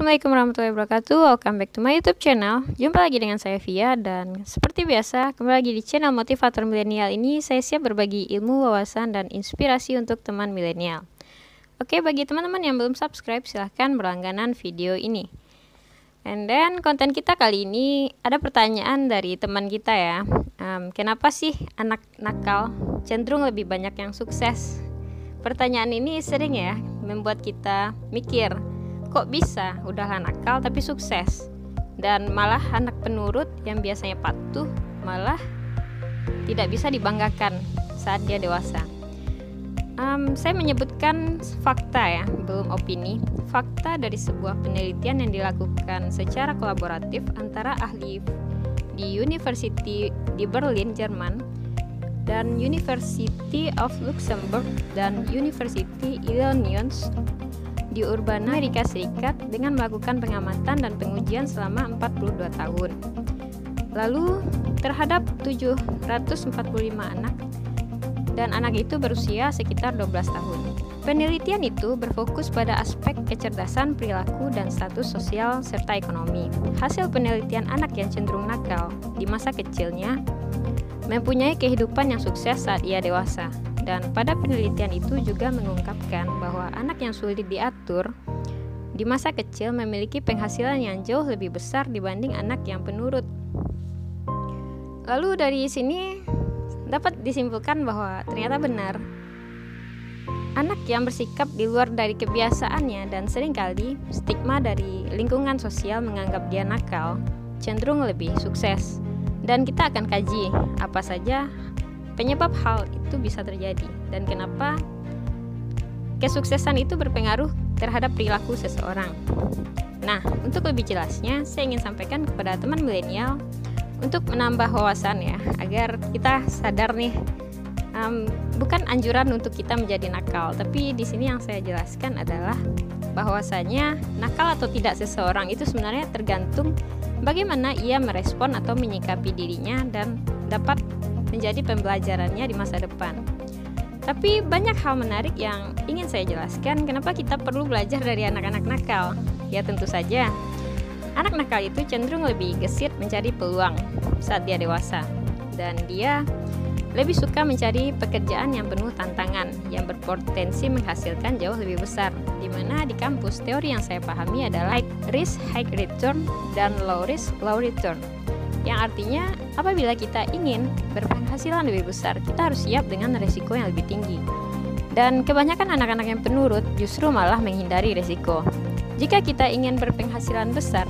Assalamualaikum warahmatullahi wabarakatuh. Welcome back to my YouTube channel. Jumpa lagi dengan saya Via, dan seperti biasa kembali lagi di channel Motivator Milenial ini. Saya siap berbagi ilmu, wawasan, dan inspirasi untuk teman milenial. Oke, bagi teman-teman yang belum subscribe, silahkan berlangganan video ini. And then konten kita kali ini ada pertanyaan dari teman kita ya. Kenapa sih anak nakal cenderung lebih banyak yang sukses? Pertanyaan ini sering ya membuat kita mikir, kok bisa udahlah nakal tapi sukses, dan malah anak penurut yang biasanya patuh malah tidak bisa dibanggakan saat dia dewasa. Saya menyebutkan fakta ya, belum opini. Fakta dari sebuah penelitian yang dilakukan secara kolaboratif antara ahli di University di Berlin, Jerman, dan University of Luxembourg dan University Illinois di Urbana, Amerika Serikat, dengan melakukan pengamatan dan pengujian selama 42 tahun. Lalu terhadap 745 anak, dan anak itu berusia sekitar 12 tahun. Penelitian itu berfokus pada aspek kecerdasan, perilaku, dan status sosial serta ekonomi. Hasil penelitian anak yang cenderung nakal di masa kecilnya mempunyai kehidupan yang sukses saat ia dewasa. Dan pada penelitian itu juga mengungkapkan bahwa anak yang sulit diatur di masa kecil memiliki penghasilan yang jauh lebih besar dibanding anak yang penurut. Lalu dari sini dapat disimpulkan bahwa ternyata benar, anak yang bersikap di luar dari kebiasaannya dan seringkali stigma dari lingkungan sosial menganggap dia nakal cenderung lebih sukses. Dan kita akan kaji apa saja penyebab hal itu bisa terjadi dan kenapa kesuksesan itu berpengaruh terhadap perilaku seseorang. Nah, untuk lebih jelasnya, saya ingin sampaikan kepada teman milenial untuk menambah wawasan ya, agar kita sadar nih, bukan anjuran untuk kita menjadi nakal, tapi di sini yang saya jelaskan adalah bahwasanya nakal atau tidak seseorang itu sebenarnya tergantung bagaimana ia merespon atau menyikapi dirinya dan dapat menjadi pembelajarannya di masa depan. Tapi banyak hal menarik yang ingin saya jelaskan kenapa kita perlu belajar dari anak-anak nakal. Ya tentu saja, anak nakal itu cenderung lebih gesit mencari peluang saat dia dewasa, dan dia lebih suka mencari pekerjaan yang penuh tantangan, yang berpotensi menghasilkan jauh lebih besar. Di mana di kampus, teori yang saya pahami adalah high risk, high return, dan low risk, low return. Yang artinya apabila kita ingin berpenghasilan lebih besar, kita harus siap dengan resiko yang lebih tinggi. Dan kebanyakan anak-anak yang penurut justru malah menghindari resiko. Jika kita ingin berpenghasilan besar,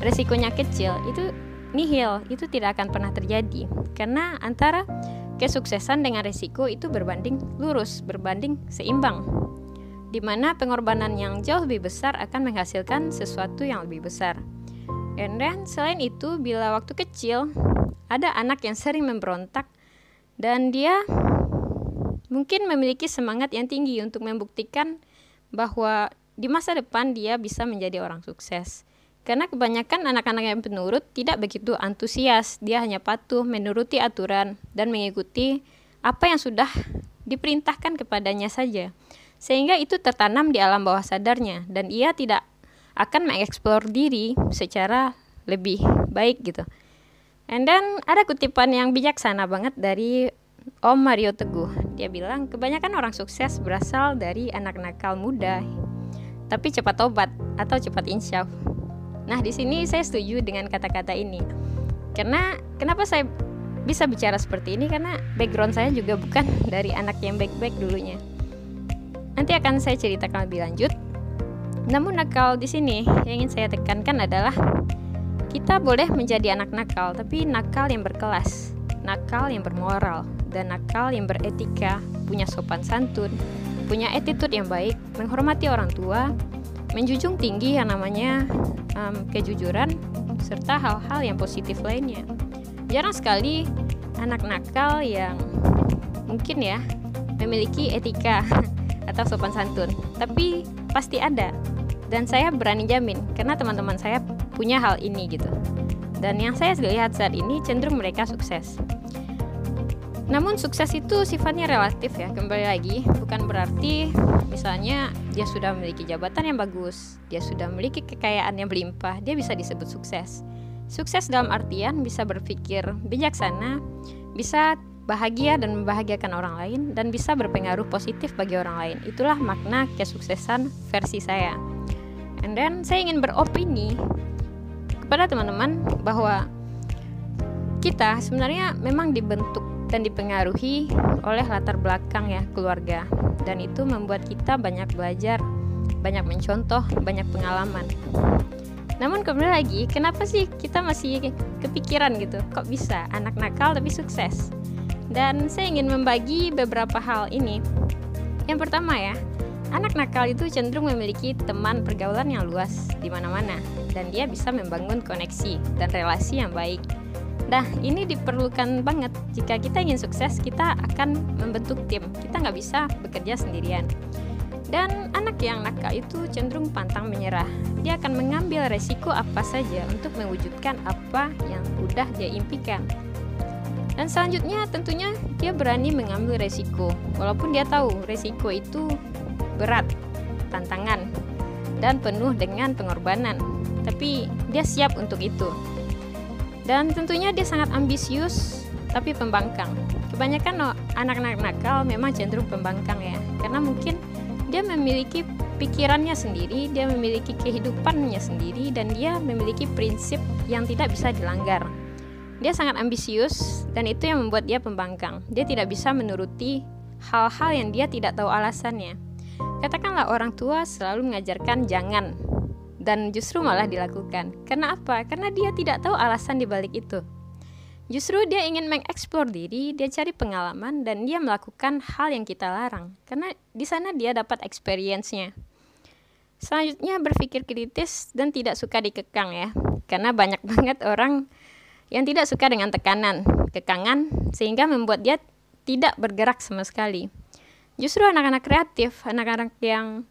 resikonya kecil, itu nihil, itu tidak akan pernah terjadi. Karena antara kesuksesan dengan resiko itu berbanding lurus, berbanding seimbang, di mana pengorbanan yang jauh lebih besar akan menghasilkan sesuatu yang lebih besar. And then, selain itu, bila waktu kecil ada anak yang sering memberontak dan dia mungkin memiliki semangat yang tinggi untuk membuktikan bahwa di masa depan dia bisa menjadi orang sukses. Karena kebanyakan anak-anak yang penurut tidak begitu antusias, dia hanya patuh, menuruti aturan, dan mengikuti apa yang sudah diperintahkan kepadanya saja. Sehingga itu tertanam di alam bawah sadarnya, dan ia tidak akan mengeksplor diri secara lebih baik gitu. And then ada kutipan yang bijaksana banget dari Om Mario Teguh. Dia bilang, kebanyakan orang sukses berasal dari anak nakal muda, tapi cepat tobat atau cepat insyaf. Nah, di sini saya setuju dengan kata-kata ini. Karena kenapa saya bisa bicara seperti ini? Karena background saya juga bukan dari anak yang baik-baik dulunya. Nanti akan saya ceritakan lebih lanjut. Namun nakal di sini yang ingin saya tekankan adalah kita boleh menjadi anak nakal, tapi nakal yang berkelas, nakal yang bermoral, dan nakal yang beretika, punya sopan santun, punya attitude yang baik, menghormati orang tua, menjunjung tinggi yang namanya kejujuran, serta hal-hal yang positif lainnya. Jarang sekali anak nakal yang mungkin ya memiliki etika atau sopan santun, tapi pasti ada. Dan saya berani jamin karena teman-teman saya punya hal ini gitu. Dan yang saya lihat saat ini cenderung mereka sukses. Namun sukses itu sifatnya relatif ya, kembali lagi, bukan berarti misalnya dia sudah memiliki jabatan yang bagus, dia sudah memiliki kekayaan yang berlimpah, dia bisa disebut sukses. Sukses dalam artian bisa berpikir bijaksana, bisa bahagia dan membahagiakan orang lain, dan bisa berpengaruh positif bagi orang lain. Itulah makna kesuksesan versi saya. And then saya ingin beropini kepada teman-teman bahwa kita sebenarnya memang dibentuk dan dipengaruhi oleh latar belakang ya, keluarga, dan itu membuat kita banyak belajar, banyak mencontoh, banyak pengalaman. Namun kembali lagi, kenapa sih kita masih kepikiran gitu, kok bisa anak nakal tapi sukses? Dan saya ingin membagi beberapa hal ini. Yang pertama ya, anak nakal itu cenderung memiliki teman pergaulan yang luas di mana-mana, dan dia bisa membangun koneksi dan relasi yang baik. Nah, ini diperlukan banget. Jika kita ingin sukses, kita akan membentuk tim. Kita nggak bisa bekerja sendirian. Dan anak yang nakal itu cenderung pantang menyerah. Dia akan mengambil resiko apa saja untuk mewujudkan apa yang udah dia impikan. Dan selanjutnya tentunya dia berani mengambil resiko. Walaupun dia tahu resiko itu berat, tantangan, dan penuh dengan pengorbanan. Tapi dia siap untuk itu. Dan tentunya dia sangat ambisius tapi pembangkang. Kebanyakan anak-anak nakal memang cenderung pembangkang ya, karena mungkin dia memiliki pikirannya sendiri, dia memiliki kehidupannya sendiri, dan dia memiliki prinsip yang tidak bisa dilanggar. Dia sangat ambisius, dan itu yang membuat dia pembangkang. Dia tidak bisa menuruti hal-hal yang dia tidak tahu alasannya. Katakanlah orang tua selalu mengajarkan jangan, dan justru malah dilakukan. Karena apa? Karena dia tidak tahu alasan di balik itu. Justru dia ingin mengeksplor diri, dia cari pengalaman, dan dia melakukan hal yang kita larang. Karena di sana dia dapat experience-nya. Selanjutnya berpikir kritis dan tidak suka dikekang ya. Karena banyak banget orang yang tidak suka dengan tekanan, kekangan, sehingga membuat dia tidak bergerak sama sekali. Justru anak-anak kreatif, anak-anak yang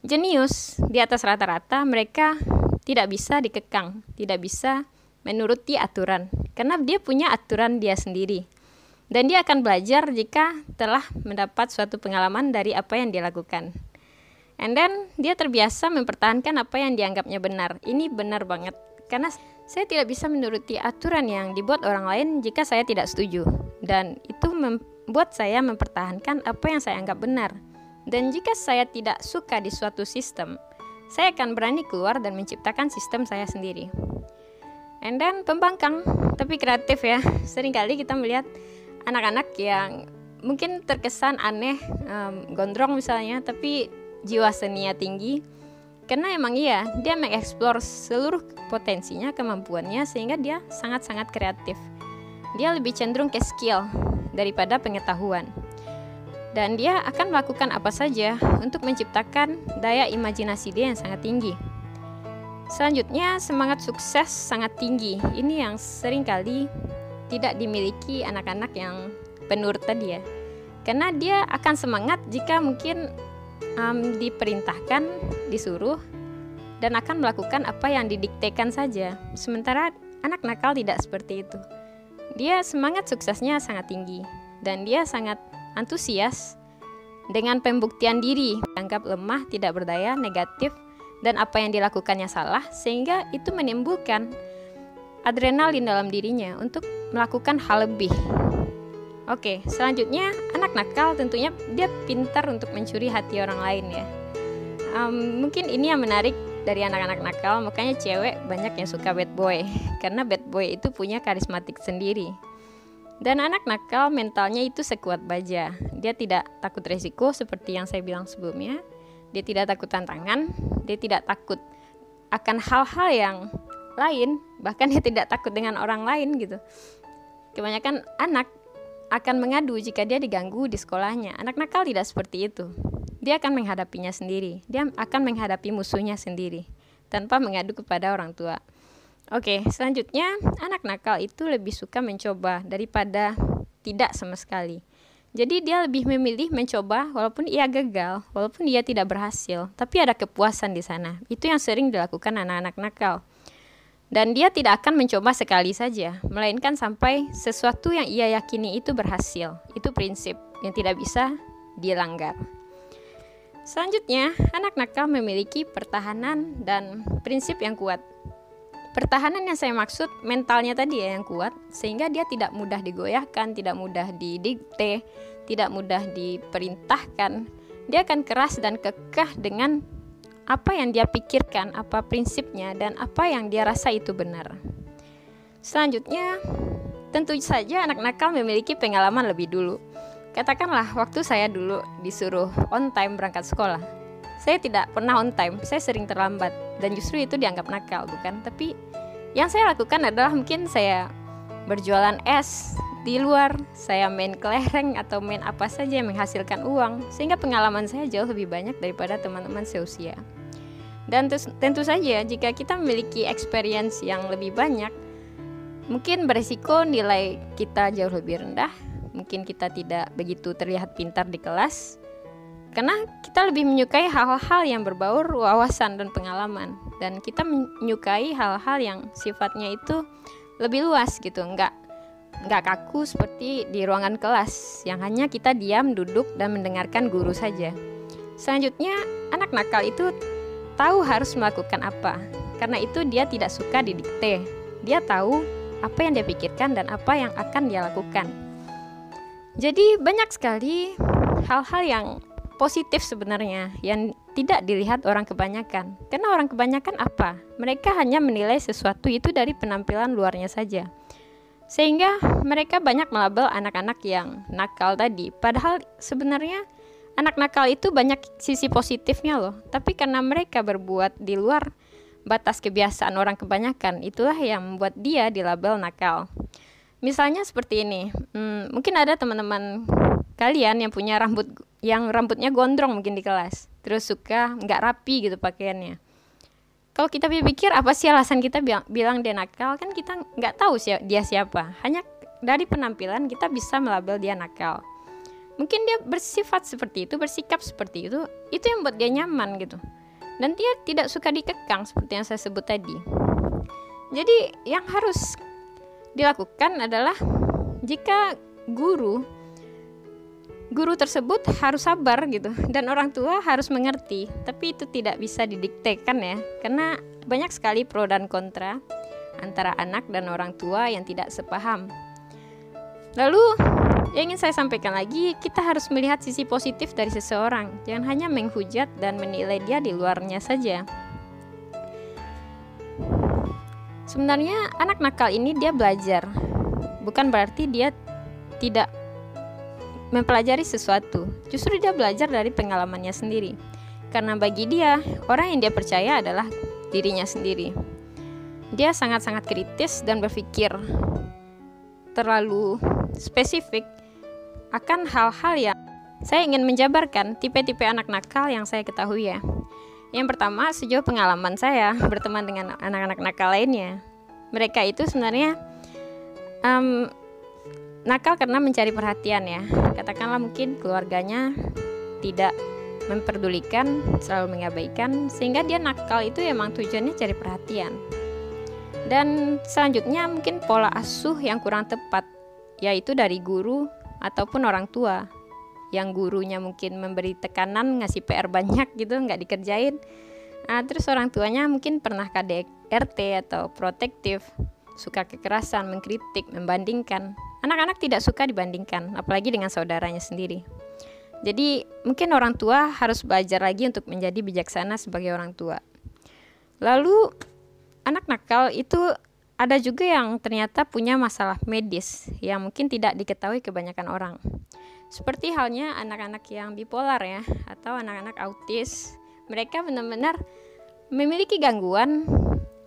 jenius di atas rata-rata, mereka tidak bisa dikekang, tidak bisa menuruti aturan, karena dia punya aturan dia sendiri. Dan dia akan belajar jika telah mendapat suatu pengalaman dari apa yang dia lakukan. And then dia terbiasa mempertahankan apa yang dianggapnya benar. Ini benar banget, karena saya tidak bisa menuruti aturan yang dibuat orang lain jika saya tidak setuju. Dan itu membuat saya mempertahankan apa yang saya anggap benar. Dan jika saya tidak suka di suatu sistem, saya akan berani keluar dan menciptakan sistem saya sendiri. And then pembangkang, tapi kreatif ya. Seringkali kita melihat anak-anak yang mungkin terkesan aneh, gondrong misalnya, tapi jiwa seninya tinggi. Karena emang iya, dia mengeksplor seluruh potensinya, kemampuannya, sehingga dia sangat-sangat kreatif. Dia lebih cenderung ke skill daripada pengetahuan. Dan dia akan melakukan apa saja untuk menciptakan daya imajinasi dia yang sangat tinggi. Selanjutnya, semangat sukses sangat tinggi. Ini yang seringkali tidak dimiliki anak-anak yang penurut tadi ya. Karena dia akan semangat jika mungkin diperintahkan, disuruh, dan akan melakukan apa yang didiktekan saja. Sementara anak nakal tidak seperti itu. Dia semangat suksesnya sangat tinggi, dan dia sangat antusias dengan pembuktian diri, dianggap lemah, tidak berdaya, negatif, dan apa yang dilakukannya salah, sehingga itu menimbulkan adrenalin dalam dirinya untuk melakukan hal lebih. Oke, selanjutnya anak nakal tentunya dia pintar untuk mencuri hati orang lain ya. Mungkin ini yang menarik dari anak-anak nakal, makanya cewek banyak yang suka bad boy, karena bad boy itu punya karismatik sendiri. Dan anak nakal mentalnya itu sekuat baja. Dia tidak takut resiko seperti yang saya bilang sebelumnya. Dia tidak takut tantangan, dia tidak takut akan hal-hal yang lain, bahkan dia tidak takut dengan orang lain gitu. Kebanyakan anak akan mengadu jika dia diganggu di sekolahnya. Anak nakal tidak seperti itu. Dia akan menghadapinya sendiri. Dia akan menghadapi musuhnya sendiri tanpa mengadu kepada orang tua. Oke, selanjutnya anak nakal itu lebih suka mencoba daripada tidak sama sekali. Jadi dia lebih memilih mencoba walaupun ia gagal, walaupun ia tidak berhasil, tapi ada kepuasan di sana. Itu yang sering dilakukan anak-anak nakal. Dan dia tidak akan mencoba sekali saja, melainkan sampai sesuatu yang ia yakini itu berhasil. Itu prinsip yang tidak bisa dilanggar. Selanjutnya, anak nakal memiliki pertahanan dan prinsip yang kuat. Pertahanan yang saya maksud mentalnya tadi ya yang kuat, sehingga dia tidak mudah digoyahkan, tidak mudah didikte, tidak mudah diperintahkan. Dia akan keras dan kekeh dengan apa yang dia pikirkan, apa prinsipnya, dan apa yang dia rasa itu benar. Selanjutnya, tentu saja anak nakal memiliki pengalaman lebih dulu. Katakanlah waktu saya dulu disuruh on time berangkat sekolah. Saya tidak pernah on time, saya sering terlambat. Dan justru itu dianggap nakal, bukan? Tapi yang saya lakukan adalah mungkin saya berjualan es di luar, saya main kelereng atau main apa saja yang menghasilkan uang, sehingga pengalaman saya jauh lebih banyak daripada teman-teman seusia. Dan tentu saja jika kita memiliki experience yang lebih banyak, mungkin berisiko nilai kita jauh lebih rendah, mungkin kita tidak begitu terlihat pintar di kelas, karena kita lebih menyukai hal-hal yang berbaur wawasan dan pengalaman. Dan kita menyukai hal-hal yang sifatnya itu lebih luas gitu, nggak kaku seperti di ruangan kelas yang hanya kita diam, duduk, dan mendengarkan guru saja. Selanjutnya, anak nakal itu tahu harus melakukan apa. Karena itu dia tidak suka didikte. Dia tahu apa yang dia pikirkan dan apa yang akan dia lakukan. Jadi banyak sekali hal-hal yang positif sebenarnya yang tidak dilihat orang kebanyakan. Karena orang kebanyakan apa? Mereka hanya menilai sesuatu itu dari penampilan luarnya saja. Sehingga mereka banyak melabel anak-anak yang nakal tadi. Padahal sebenarnya anak nakal itu banyak sisi positifnya loh. Tapi karena mereka berbuat di luar batas kebiasaan orang kebanyakan, itulah yang membuat dia dilabel nakal. Misalnya seperti ini, mungkin ada teman-teman kalian yang punya rambutnya gondrong mungkin di kelas, terus suka nggak rapi gitu pakaiannya. Kalau kita pikir apa sih alasan kita bilang dia nakal, kan kita nggak tahu dia siapa. Hanya dari penampilan kita bisa melabel dia nakal. Mungkin dia bersifat seperti itu, bersikap seperti itu yang buat dia nyaman gitu. Dan dia tidak suka dikekang seperti yang saya sebut tadi. Jadi yang harus dilakukan adalah jika guru tersebut harus sabar gitu, dan orang tua harus mengerti, tapi itu tidak bisa didiktekan ya, karena banyak sekali pro dan kontra antara anak dan orang tua yang tidak sepaham. Lalu yang ingin saya sampaikan lagi, kita harus melihat sisi positif dari seseorang, jangan hanya menghujat dan menilai dia di luarnya saja. Sebenarnya anak nakal ini dia belajar, bukan berarti dia tidak mempelajari sesuatu. Justru dia belajar dari pengalamannya sendiri. Karena bagi dia, orang yang dia percaya adalah dirinya sendiri. Dia sangat-sangat kritis dan berpikir terlalu spesifik akan hal-hal yang saya ingin menjabarkan tipe-tipe anak nakal yang saya ketahui ya. Yang pertama, sejauh pengalaman saya berteman dengan anak-anak nakal lainnya, mereka itu sebenarnya nakal karena mencari perhatian ya. Katakanlah mungkin keluarganya tidak memperdulikan, selalu mengabaikan, sehingga dia nakal itu emang tujuannya cari perhatian. Dan selanjutnya mungkin pola asuh yang kurang tepat, yaitu dari guru ataupun orang tua. Yang gurunya mungkin memberi tekanan, ngasih PR banyak gitu, nggak dikerjain. Terus orang tuanya mungkin pernah KDRT atau protektif, suka kekerasan, mengkritik, membandingkan. Anak-anak tidak suka dibandingkan, apalagi dengan saudaranya sendiri. Jadi mungkin orang tua harus belajar lagi untuk menjadi bijaksana sebagai orang tua. Lalu anak nakal itu ada juga yang ternyata punya masalah medis yang mungkin tidak diketahui kebanyakan orang. Seperti halnya anak-anak yang bipolar ya, atau anak-anak autis. Mereka benar-benar memiliki gangguan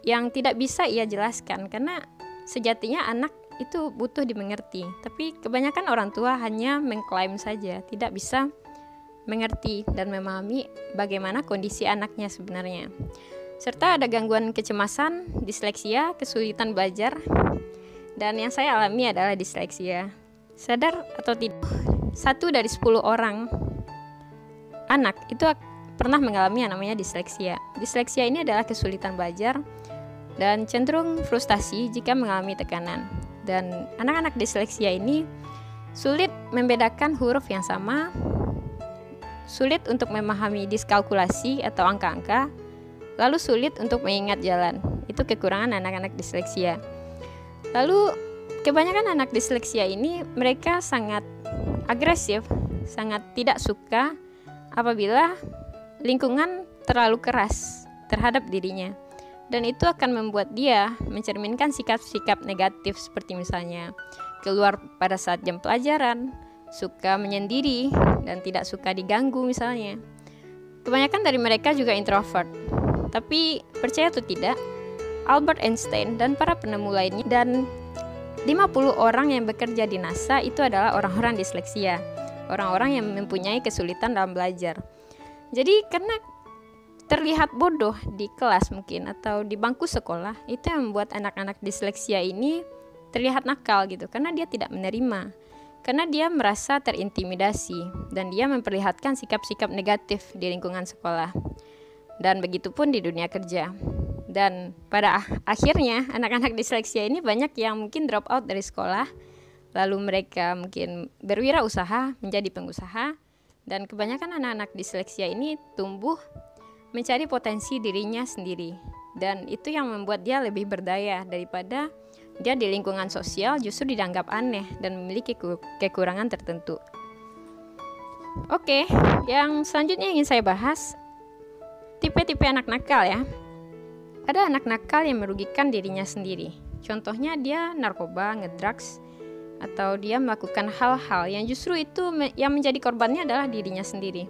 yang tidak bisa ia jelaskan, karena sejatinya anak itu butuh dimengerti. Tapi kebanyakan orang tua hanya mengklaim saja, tidak bisa mengerti dan memahami bagaimana kondisi anaknya sebenarnya. Serta ada gangguan kecemasan, disleksia, kesulitan belajar. Dan yang saya alami adalah disleksia. Sadar atau tidak, 1 dari 10 orang anak itu pernah mengalami yang namanya disleksia. Disleksia ini adalah kesulitan belajar dan cenderung frustasi jika mengalami tekanan. Dan anak-anak disleksia ini sulit membedakan huruf yang sama, sulit untuk memahami diskalkulasi atau angka-angka, lalu sulit untuk mengingat jalan. Itu kekurangan anak-anak disleksia. Lalu kebanyakan anak disleksia ini mereka sangat agresif, sangat tidak suka apabila lingkungan terlalu keras terhadap dirinya. Dan itu akan membuat dia mencerminkan sikap-sikap negatif seperti misalnya keluar pada saat jam pelajaran, suka menyendiri, dan tidak suka diganggu misalnya. Kebanyakan dari mereka juga introvert. Tapi percaya atau tidak, Albert Einstein dan para penemu lainnya dan 50 orang yang bekerja di NASA itu adalah orang-orang disleksia, orang-orang yang mempunyai kesulitan dalam belajar. Jadi karena terlihat bodoh di kelas mungkin atau di bangku sekolah, itu yang membuat anak-anak disleksia ini terlihat nakal gitu, karena dia tidak menerima, karena dia merasa terintimidasi dan dia memperlihatkan sikap-sikap negatif di lingkungan sekolah. Dan begitupun di dunia kerja. Dan pada akhirnya anak-anak disleksia ini banyak yang mungkin drop out dari sekolah, lalu mereka mungkin berwirausaha menjadi pengusaha, dan kebanyakan anak-anak disleksia ini tumbuh mencari potensi dirinya sendiri, dan itu yang membuat dia lebih berdaya daripada dia di lingkungan sosial justru dianggap aneh dan memiliki kekurangan tertentu. Oke, yang selanjutnya ingin saya bahas tipe-tipe anak nakal ya. Ada anak nakal yang merugikan dirinya sendiri. Contohnya dia narkoba, ngedrugs, atau dia melakukan hal-hal yang justru itu yang menjadi korbannya adalah dirinya sendiri.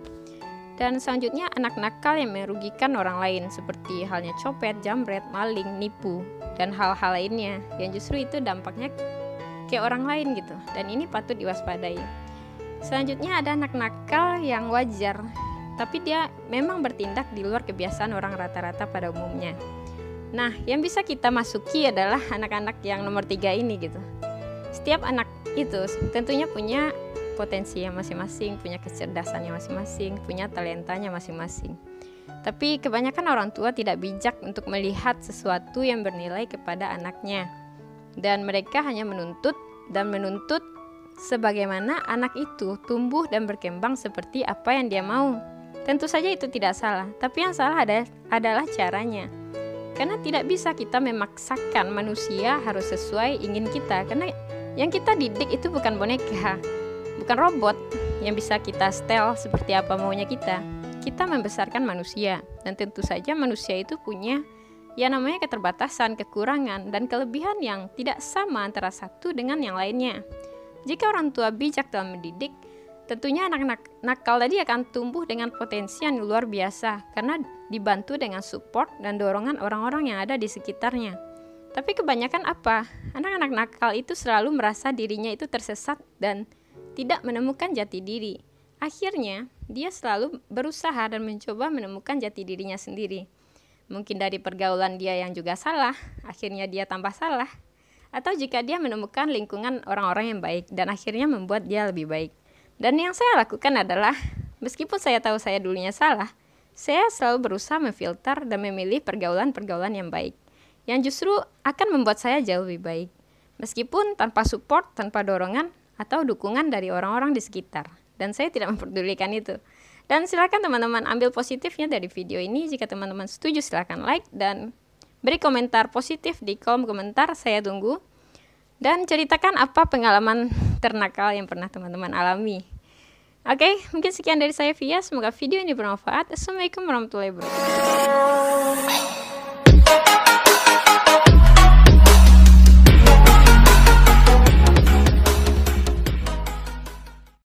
Dan selanjutnya anak nakal yang merugikan orang lain seperti halnya copet, jambret, maling, nipu, dan hal-hal lainnya yang justru itu dampaknya ke orang lain gitu. Dan ini patut diwaspadai. Selanjutnya ada anak nakal yang wajar, tapi dia memang bertindak di luar kebiasaan orang rata-rata pada umumnya. Nah, yang bisa kita masuki adalah anak-anak yang nomor 3 ini gitu. Setiap anak itu tentunya punya potensi yang masing-masing, punya kecerdasannya masing-masing, punya talentanya masing-masing. Tapi kebanyakan orang tua tidak bijak untuk melihat sesuatu yang bernilai kepada anaknya. Dan mereka hanya menuntut sebagaimana anak itu tumbuh dan berkembang seperti apa yang dia mau. Tentu saja itu tidak salah, tapi yang salah adalah caranya. Karena tidak bisa kita memaksakan manusia harus sesuai ingin kita, karena yang kita didik itu bukan boneka, bukan robot yang bisa kita setel seperti apa maunya kita. Kita membesarkan manusia, dan tentu saja manusia itu punya yang namanya keterbatasan, kekurangan, dan kelebihan yang tidak sama antara satu dengan yang lainnya. Jika orang tua bijak dalam mendidik, tentunya anak-anak nakal tadi akan tumbuh dengan potensi yang luar biasa karena dibantu dengan support dan dorongan orang-orang yang ada di sekitarnya. Tapi kebanyakan apa? Anak-anak nakal itu selalu merasa dirinya itu tersesat dan tidak menemukan jati diri. Akhirnya, dia selalu berusaha dan mencoba menemukan jati dirinya sendiri. Mungkin dari pergaulan dia yang juga salah, akhirnya dia tambah salah. Atau jika dia menemukan lingkungan orang-orang yang baik dan akhirnya membuat dia lebih baik. Dan yang saya lakukan adalah, meskipun saya tahu saya dulunya salah, saya selalu berusaha memfilter dan memilih pergaulan-pergaulan yang baik, yang justru akan membuat saya jauh lebih baik. Meskipun tanpa support, tanpa dorongan, atau dukungan dari orang-orang di sekitar. Dan saya tidak memperdulikan itu. Dan silakan teman-teman ambil positifnya dari video ini. Jika teman-teman setuju silakan like dan beri komentar positif di kolom komentar, saya tunggu. Dan ceritakan apa pengalaman ternakal yang pernah teman-teman alami. Oke, mungkin sekian dari saya Via. Semoga video ini bermanfaat. Assalamualaikum warahmatullahi wabarakatuh.